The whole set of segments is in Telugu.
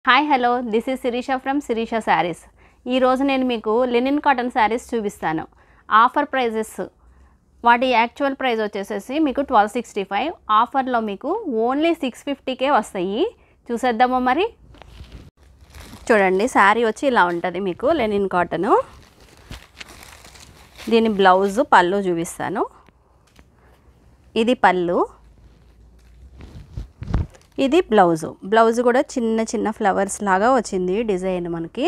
Hi hello this is Shirisha from Shirisha Sarees. ఈరోజు నేను మీకు లినిన్ కాటన్ శారీస్ చూపిస్తాను. ఆఫర్ ప్రైజెస్, వాటి యాక్చువల్ ప్రైస్ వచ్చేసేసి మీకు 1265, ఆఫర్లో మీకు ఓన్లీ 650కే వస్తాయి. చూసేద్దామా మరి. చూడండి, శారీ వచ్చి ఇలా ఉంటుంది మీకు లెనిన్ కాటను. దీని బ్లౌజు పళ్ళు చూపిస్తాను. ఇది పళ్ళు, ఇది బ్లౌజ్ కూడా చిన్న చిన్న ఫ్లవర్స్ లాగా వచ్చింది డిజైన్ మనకి.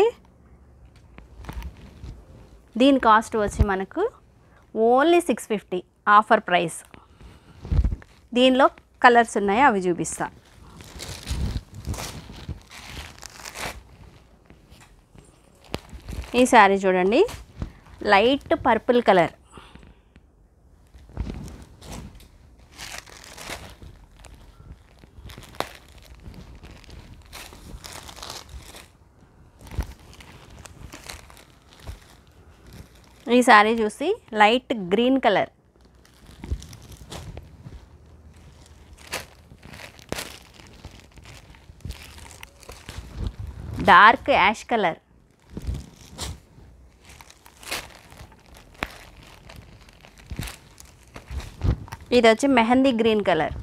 దీని కాస్ట్ వచ్చి మనకు ఓన్లీ 650 ఆఫర్ ప్రైస్. దీనిలో కలర్స్ ఉన్నాయి, అవి చూపిస్తా. ఈ శారీ చూడండి, లైట్ పర్పుల్ కలర్. ఈ శారీ చూసి light green colour. Dark ash colour. ఇది వచ్చి మెహందీ గ్రీన్ కలర్.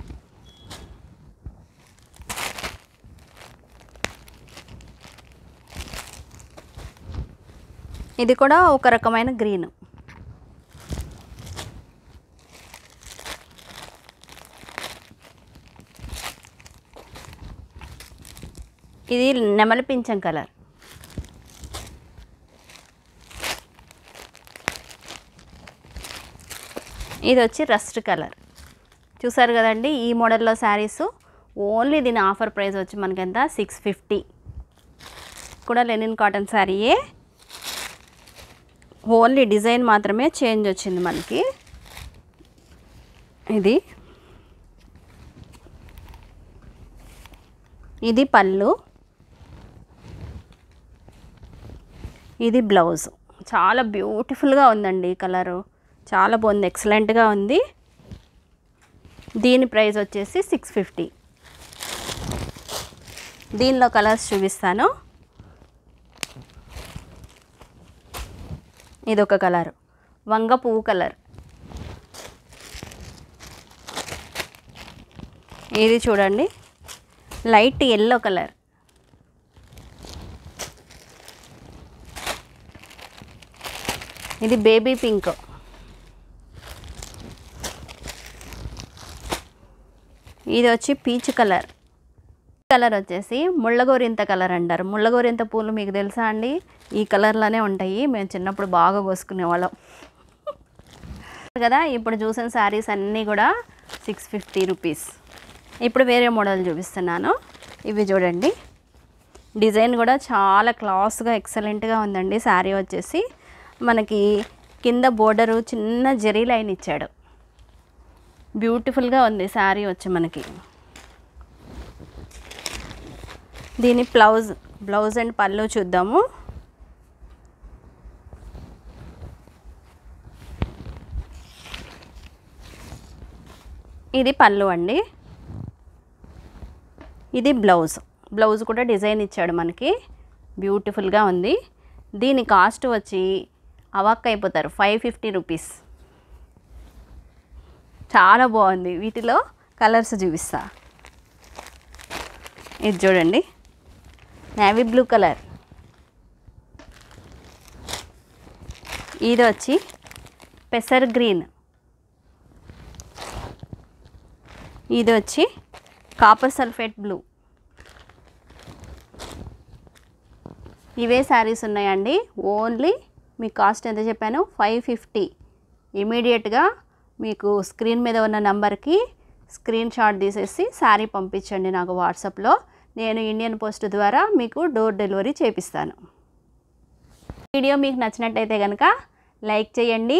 ఇది కూడా ఒక రకమైన గ్రీన్. ఇది నెమలి పింఛం కలర్. ఇది వచ్చి రస్ట్ కలర్. చూసారు కదండి, ఈ మోడల్లో శారీస్ ఓన్లీ దీని ఆఫర్ ప్రైస్ వచ్చి మనకి ఎంత 650. కూడా లెనిన్ కాటన్ శారీయే, ఓన్లీ డిజైన్ మాత్రమే చేంజ్ వచ్చింది మనకి. ఇది పళ్ళు, ఇది బ్లౌజ్. చాలా బ్యూటిఫుల్గా ఉందండి కలరు, చాలా బాగుంది, ఎక్సలెంట్గా ఉంది. దీని ప్రైస్ వచ్చేసి 650. దీనిలో కలర్స్ చూపిస్తాను. ఇదొక కలర్, వంగ పువ్వు కలర్. ఇది చూడండి, లైట్ ఎల్లో కలర్. ఇది బేబీ పింక్. ఇది వచ్చి పీచ్ కలర్. కలర్ వచ్చేసి ముళ్ళగోరింత కలర్ అంటారు. ముళ్ళగోరింత పూలు మీకు తెలుసా అండి? ఈ కలర్లోనే ఉంటాయి, మేము చిన్నప్పుడు బాగా కోసుకునే వాళ్ళం కదా. ఇప్పుడు చూసిన శారీస్ అన్నీ కూడా 650 రూపీస్. ఇప్పుడు వేరే మోడల్ చూపిస్తున్నాను. ఇవి చూడండి, డిజైన్ కూడా చాలా క్లాస్గా ఎక్సలెంట్గా ఉందండి. శారీ వచ్చేసి మనకి కింద బోర్డరు చిన్న జరీ లైన్ ఇచ్చాడు, బ్యూటిఫుల్గా ఉంది శారీ వచ్చి మనకి. దీని బ్లౌజ్ అండ్ పళ్ళు చూద్దాము. ఇది పళ్ళు అండి, ఇది బ్లౌజ్ కూడా డిజైన్ ఇచ్చాడు మనకి, బ్యూటిఫుల్గా ఉంది. దీని కాస్ట్ వచ్చి అవాక్ అయిపోతారు, 550 రూపీస్. చాలా బాగుంది. వీటిలో కలర్స్ చూపిస్తా. ఇది చూడండి, నేవీ బ్లూ కలర్. ఇది వచ్చి పెసర్ గ్రీన్. ఇది వచ్చి కాపర్ సల్ఫేట్ బ్లూ. ఇవే శారీస్ ఉన్నాయండి. ఓన్లీ మీ కాస్ట్ ఎంత చెప్పాను? 550. ఇమీడియట్గా మీకు స్క్రీన్ మీద ఉన్న నెంబర్కి స్క్రీన్ షాట్ తీసేసి శారీ పంపించండి నాకు వాట్సాప్లో. నేను ఇండియన్ పోస్ట్ ద్వారా మీకు డోర్ డెలివరీ చేపిస్తాను. వీడియో మీకు నచ్చినట్టయితే కనుక లైక్ చేయండి.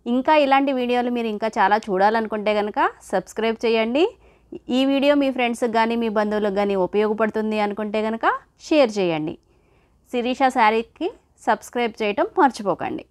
ఇంకా ఇలాంటి వీడియోలు మీరు ఇంకా చాలా చూడాలనుకుంటే కనుక సబ్స్క్రైబ్ చేయండి. ఈ వీడియో మీ ఫ్రెండ్స్కి కానీ మీ బంధువులకు కానీ ఉపయోగపడుతుంది అనుకుంటే కనుక షేర్ చేయండి. శిరీష శారీకి సబ్స్క్రైబ్ చేయటం మర్చిపోకండి.